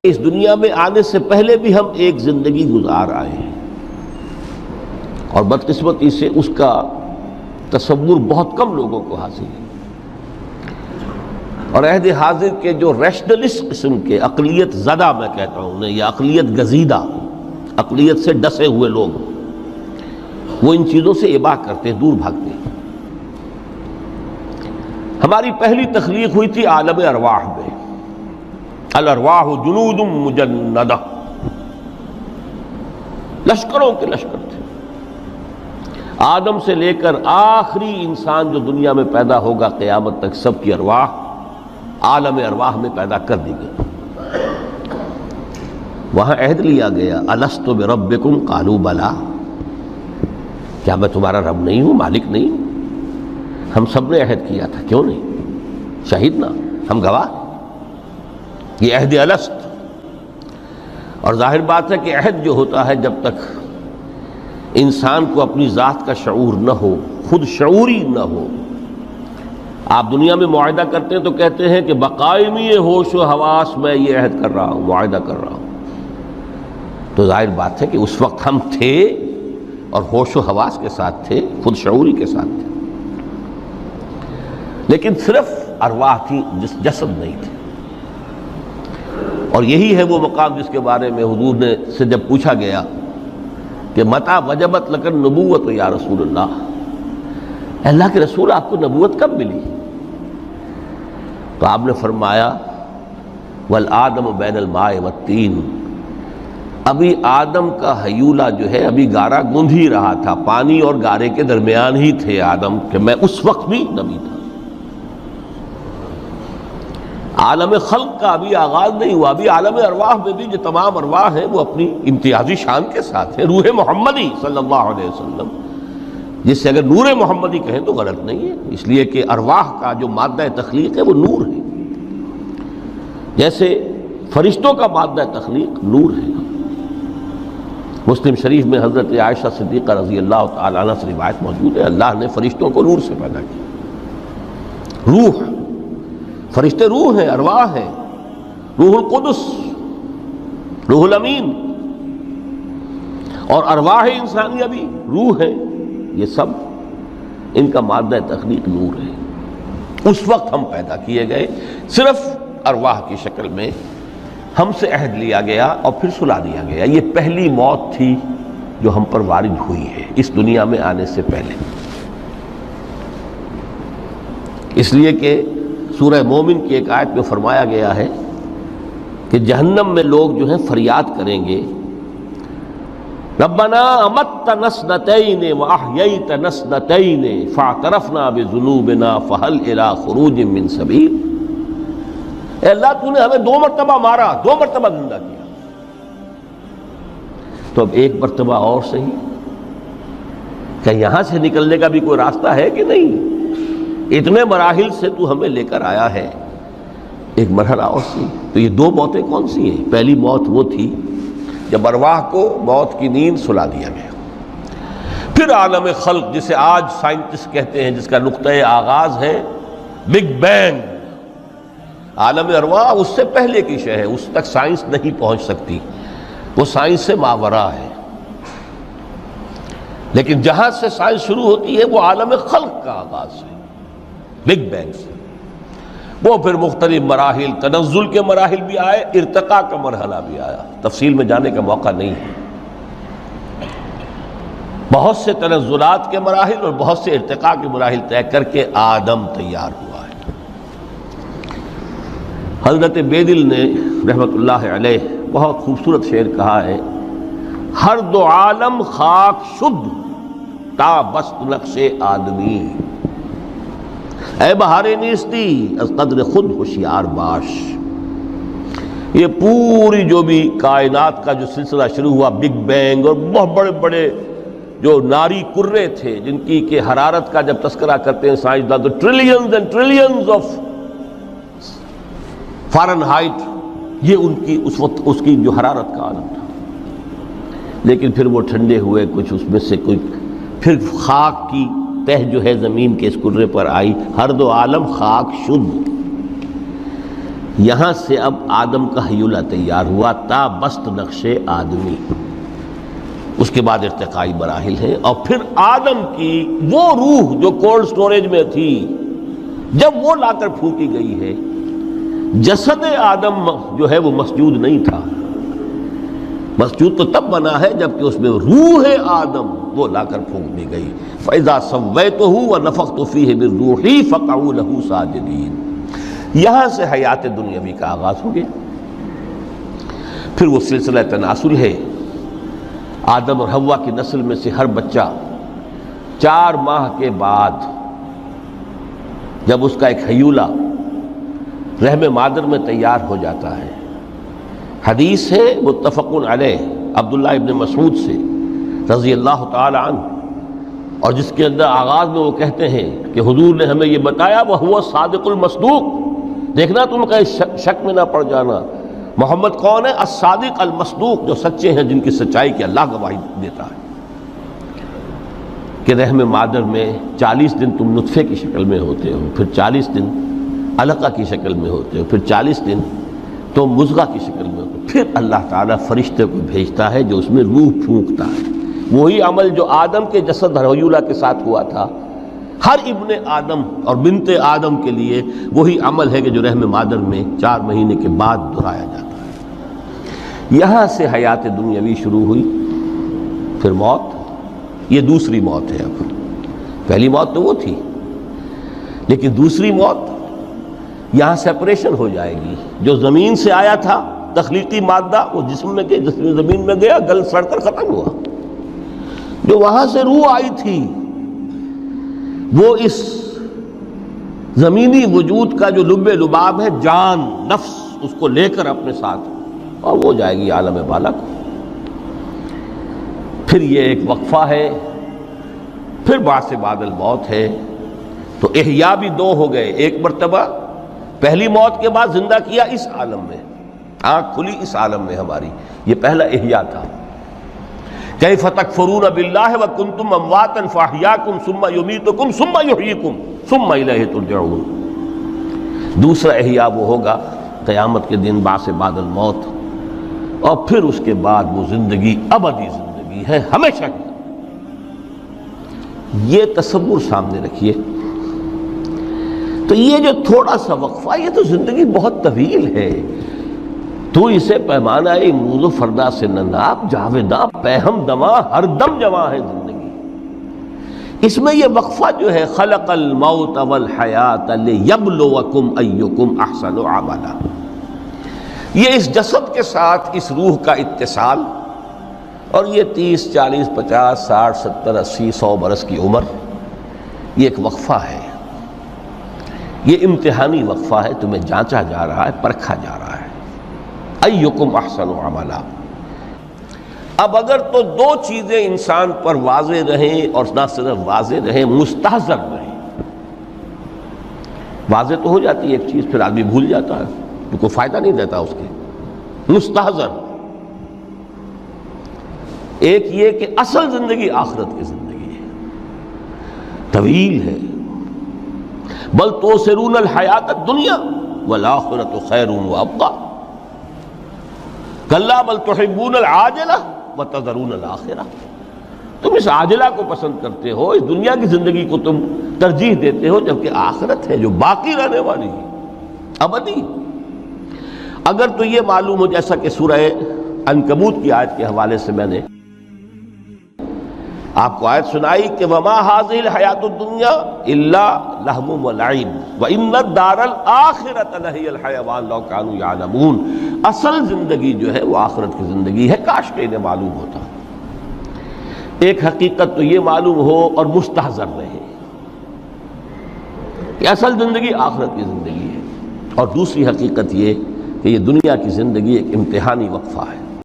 اس دنیا میں آنے سے پہلے بھی ہم ایک زندگی گزار آئے ہیں اور بدقسمتی سے اس کا تصور بہت کم لوگوں کو حاصل ہے، اور عہد حاضر کے جو ریشنلسٹ قسم کے اقلیت زدہ میں کہتا ہوں انہیں، یا اقلیت گزیدہ، اقلیت سے ڈسے ہوئے لوگ، وہ ان چیزوں سے اباع کرتے ہیں، دور بھاگتے ہیں۔ ہماری پہلی تخلیق ہوئی تھی عالم ارواح میں، الارواح جنود مجندہ، لشکروں کے لشکر تھے۔ آدم سے لے کر آخری انسان جو دنیا میں پیدا ہوگا قیامت تک، سب کی ارواح عالم ارواح میں پیدا کر دی گئی۔ وہاں عہد لیا گیا، الست بربکم قالوا بلی، کیا میں تمہارا رب نہیں ہوں، مالک نہیں ہوں؟ ہم سب نے عہد کیا تھا، کیوں نہیں؟ شہیدنا، ہم گواہ۔ یہ عہد الست، اور ظاہر بات ہے کہ عہد جو ہوتا ہے جب تک انسان کو اپنی ذات کا شعور نہ ہو، خود شعوری نہ ہو۔ آپ دنیا میں معاہدہ کرتے ہیں تو کہتے ہیں کہ بقائمی ہوش و حواس میں یہ عہد کر رہا ہوں، معاہدہ کر رہا ہوں، تو ظاہر بات ہے کہ اس وقت ہم تھے اور ہوش و حواس کے ساتھ تھے، خود شعوری کے ساتھ تھے، لیکن صرف ارواح تھی، جسد نہیں تھے۔ اور یہی ہے وہ مقام جس کے بارے میں حضور نے سے جب پوچھا گیا کہ متى وجبت لک النبوۃ یا رسول اللہ، اللہ کے رسول آپ کو نبوت کب ملی؟ تو آپ نے فرمایا والآدم بین الماء والطین، ابھی آدم کا حیولہ جو ہے ابھی گارا گوندھ ہی رہا تھا، پانی اور گارے کے درمیان ہی تھے آدم، کہ میں اس وقت بھی نبی تھا۔ عالم خلق کا ابھی آغاز نہیں ہوا، ابھی عالم ارواح میں بھی جو تمام ارواح ہیں وہ اپنی امتیازی شان کے ساتھ ہیں۔ روح محمدی صلی اللہ علیہ وسلم، جس سے اگر نور محمدی کہیں تو غلط نہیں ہے، اس لیے کہ ارواح کا جو مادہ تخلیق ہے وہ نور ہے، جیسے فرشتوں کا مادہ تخلیق نور ہے۔ مسلم شریف میں حضرت عائشہ صدیقہ رضی اللہ تعالیٰ عنہ سے روایت موجود ہے، اللہ نے فرشتوں کو نور سے پیدا کیا۔ روح، فرشتے روح ہیں، ارواح ہیں، روح القدس، روح الامین، اور ارواح انسانیہ بھی روح ہے، یہ سب ان کا مادہ تخلیق نور ہے۔ اس وقت ہم پیدا کیے گئے، صرف ارواح کی شکل میں ہم سے عہد لیا گیا اور پھر سلا دیا گیا۔ یہ پہلی موت تھی جو ہم پر وارد ہوئی ہے اس دنیا میں آنے سے پہلے، اس لیے کہ سورہ مومن کی ایک آیت میں فرمایا گیا ہے کہ جہنم میں لوگ جو ہیں فریاد کریں گے، ربنا امتنا اثنتین واحییتنا اثنتین فاعترفنا بذنوبنا فہل الی خروج من سبیل۔ اے اللہ، تو نے ہمیں 2 مرتبہ مارا، 2 مرتبہ زندہ کیا، تو اب ایک مرتبہ اور صحیح، کہ یہاں سے نکلنے کا بھی کوئی راستہ ہے کہ نہیں؟ اتنے مراحل سے تو ہمیں لے کر آیا ہے، ایک مرحلہ اور سی۔ تو یہ 2 موتیں کون سی ہیں؟ پہلی موت وہ تھی جب ارواح کو موت کی نیند سلا دیا گیا۔ پھر عالم خلق، جسے آج سائنٹسٹ کہتے ہیں، جس کا نقطۂ آغاز ہے بگ بینگ، عالم ارواح اس سے پہلے کی شے ہے، اس تک سائنس نہیں پہنچ سکتی، وہ سائنس سے ماوراء ہے۔ لیکن جہاں سے سائنس شروع ہوتی ہے وہ عالم خلق کا آغاز ہے، بگ بینگ سے۔ وہ پھر مختلف مراحل، تنزل کے مراحل بھی آئے، ارتقاء کا مرحلہ بھی آیا، تفصیل میں جانے کا موقع نہیں ہے۔ بہت سے تنزلات کے مراحل اور بہت سے ارتقاء کے مراحل طے کر کے آدم تیار ہوا ہے۔ حضرت بیدل نے رحمت اللہ علیہ بہت خوبصورت شعر کہا ہے، ہر 2 عالم خاک شد تا بست نقش آدمی، اے بہار نیستی از قدر خود ہوشیار باش۔ یہ پوری جو بھی کائنات کا جو سلسلہ شروع ہوا، بگ بینگ، اور بہت بڑے بڑے جو ناری کرے تھے جن کی کہ حرارت کا جب تذکرہ کرتے ہیں سائنسداں تو trillions and trillions of foreign height, یہ ان کی اس وقت اس کی جو حرارت کا عالم تھا۔ لیکن پھر وہ ٹھنڈے ہوئے، کچھ اس میں سے کوئی، پھر خاک کی تہ جو ہے زمین کے اس کرے پر آئی، ہر 2 عالم خاک شد، یہاں سے اب آدم کا حیولہ تیار ہوا تا بست نقش آدمی، اس کے بعد ارتقائی مراحل ہیں، اور پھر آدم کی وہ روح جو کولڈ سٹوریج میں تھی جب وہ لا کر پھونکی گئی ہے، جسد آدم جو ہے وہ مسجود نہیں تھا، مسجود تو تب بنا ہے جبکہ اس میں روح آدم وہ لا کر پھونک دی گئی۔ فَإِذَا سَوَّيْتُهُ وَنَفَخْتُ فِيهِ مِن رُوحِي فَقَعُوا لَهُ سَاجِدِينَ۔ یہاں سے حیات دنیاوی کا آغاز ہو گیا۔ پھر وہ سلسلہ تناسل ہے، آدم اور حوا کی نسل میں سے ہر بچہ 4 ماہ کے بعد جب اس کا ایک حیولہ رحم مادر میں تیار ہو جاتا ہے، حدیث ہے متفق علیہ عبداللہ ابن مسعود سے رضی اللہ تعالی عنہ، اور جس کے اندر آغاز میں وہ کہتے ہیں کہ حضور نے ہمیں یہ بتایا وَهُوَ الصادق المصدوق، دیکھنا تم کہیں شک میں نہ پڑ جانا، محمد کون ہے؟ الصادق المصدوق، جو سچے ہیں، جن کی سچائی کی اللہ گواہی دیتا ہے، کہ رحم مادر میں 40 دن تم نطفے کی شکل میں ہوتے ہو، پھر 40 دن علقہ کی شکل میں ہوتے ہو، پھر 40 دن تو مضغہ کی شکل میں ہوتے ہو، پھر اللہ تعالیٰ فرشتے کو بھیجتا ہے جو اس میں روح پھونکتا ہے۔ وہی عمل جو آدم کے جسد حیولہ کے ساتھ ہوا تھا، ہر ابن آدم اور بنت آدم کے لیے وہی عمل ہے کہ جو رحم مادر میں 4 مہینے کے بعد دہرایا جاتا ہے۔ یہاں سے حیات دنیاوی شروع ہوئی، پھر موت، یہ دوسری موت ہے۔ اب پہلی موت تو وہ تھی، لیکن دوسری موت یہاں سیپریشن ہو جائے گی۔ جو زمین سے آیا تھا تخلیقی مادہ، وہ جسم میں گیا، زمین میں گیا، گل سڑ کر ختم ہوا۔ جو وہاں سے روح آئی تھی وہ اس زمینی وجود کا جو لب لباب ہے، جان، نفس، اس کو لے کر اپنے ساتھ، اور وہ جائے گی عالم بالا کو۔ پھر یہ ایک وقفہ ہے، پھر بعد بعد الموت ہے۔ تو احیاء بھی 2 ہو گئے، ایک مرتبہ پہلی موت کے بعد زندہ کیا اس عالم میں، آنکھ کھلی اس عالم میں ہماری، یہ پہلا احیاء تھا۔ کیف تکفرون باللہ وکنتم امواتا فاحیاکم ثم یمیتکم ثم یحییکم ثم الیہ ترجعون۔ دوسرا احیاء وہ ہوگا قیامت کے دن بعد بعد الموت، اور پھر اس کے بعد وہ زندگی ابدی زندگی ہے، ہمیشہ کی۔ یہ تصور سامنے رکھیے۔ تو یہ جو تھوڑا سا وقفہ، یہ تو زندگی بہت طویل ہے۔ تو اسے پیمانہ امروز و فردا سے نناب، جاویداں پیہم دماں، ہر دم جواں ہے زندگی۔ اس میں یہ وقفہ جو ہے، خلق الموت والحیات لیبلوکم ایکم احسن عملا، یہ اس جسد کے ساتھ اس روح کا اتصال، اور یہ 30 40 50 60 70 80 100 برس کی عمر، یہ ایک وقفہ ہے، یہ امتحانی وقفہ ہے، تمہیں جانچا جا رہا ہے، پرکھا جا رہا ہے۔ ایکم احسن عملا۔ اب اگر تو 2 چیزیں انسان پر واضح رہیں، اور نہ صرف واضح رہیں، مستحضر رہیں۔ واضح تو ہو جاتی ہے ایک چیز، پھر آدمی بھول جاتا ہے، تو کوئی فائدہ نہیں دیتا اس کے۔ مستحضر ایک یہ کہ اصل زندگی آخرت کی زندگی ہے، طویل ہے۔ بل توسرون الحیات الدنیا والآخرۃ خیر وابقیٰ، کلا بل تحبون العاجلہ وتذرون الآخرہ۔ تم اس عاجلہ کو پسند کرتے ہو، اس دنیا کی زندگی کو تم ترجیح دیتے ہو، جبکہ آخرت ہے جو باقی رہنے والی ہے، ابدی۔ اگر تو یہ معلوم ہو، جیسا کہ سورہ عنکبوت کی آیت کے حوالے سے میں نے آپ کو آیت سنائی کہ وما هذه الحیات الدنیا الا لہو ولعب وان الدار الاخرۃ لہی الحیوان لو کانوا یعلمون۔ اصل زندگی جو ہے وہ آخرت کی زندگی ہے، کاش کہ انہیں معلوم ہوتا۔ ایک حقیقت تو یہ معلوم ہو اور مستحضر رہے کہ اصل زندگی آخرت کی زندگی ہے، اور دوسری حقیقت یہ کہ یہ دنیا کی زندگی ایک امتحانی وقفہ ہے۔